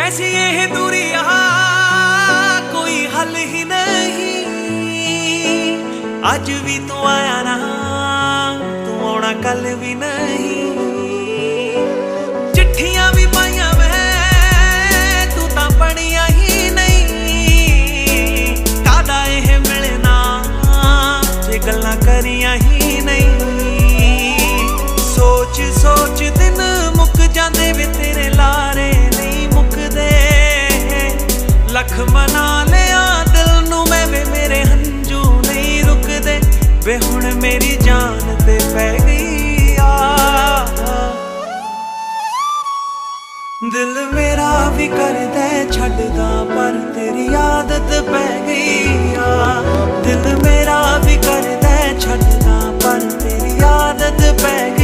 कैसी ये दूरियां कोई हल ही नहीं। आज भी तू आया ना, तू आना कल भी नहीं। चिट्ठियां भी पाइया मैं, तू तां पढ़िया ही नहीं। कादा ये मिलना जे गल्लां करिया ही नहीं। सोच सोच दिन मुक जांदे वे तेरे लारे नहीं मुकदे। लख मना लिया दिल नू मैं वे मेरे हंजू नहीं रुकदे। वे हुण मेरी जान ते पै गई आ। दिल मेरा भी करदा छड्डदा पर तेरी आदत पै गई आ। दिल मेरा भी करदा छड्डदा पर तेरी आदत पै गई।